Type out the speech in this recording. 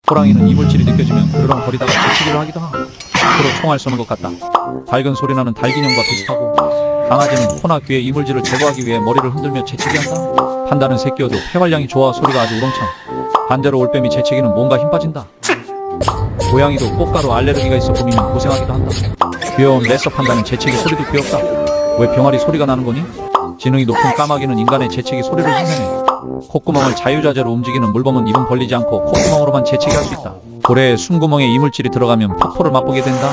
호랑이는 이물질이 느껴지면 그르렁거리다가 재채기를 하기도 하고 서로 총알 쏘는 것 같다. 밝은 소리나는 달기념과 비슷하고 강아지는 코나 귀에 이물질을 제거하기 위해 머리를 흔들며 재채기한다. 판다는 새끼여도 폐활량이 좋아 소리가 아주 우렁찬. 반대로 올빼미 재채기는 뭔가 힘 빠진다. 고양이도 꽃가루 알레르기가 있어 고민면 고생하기도 한다. 귀여운 레서 판다는 재채기 소리도 귀엽다. 왜 병아리 소리가 나는 거니? 지능이 높은 까마귀는 인간의 재채기 소리를 흉내내. 콧구멍을 자유자재로 움직이는 물범은 입은 벌리지 않고 콧구멍으로만 재채기할 수 있다. 고래의 숨구멍에 이물질이 들어가면 폭포를 맛보게 된다.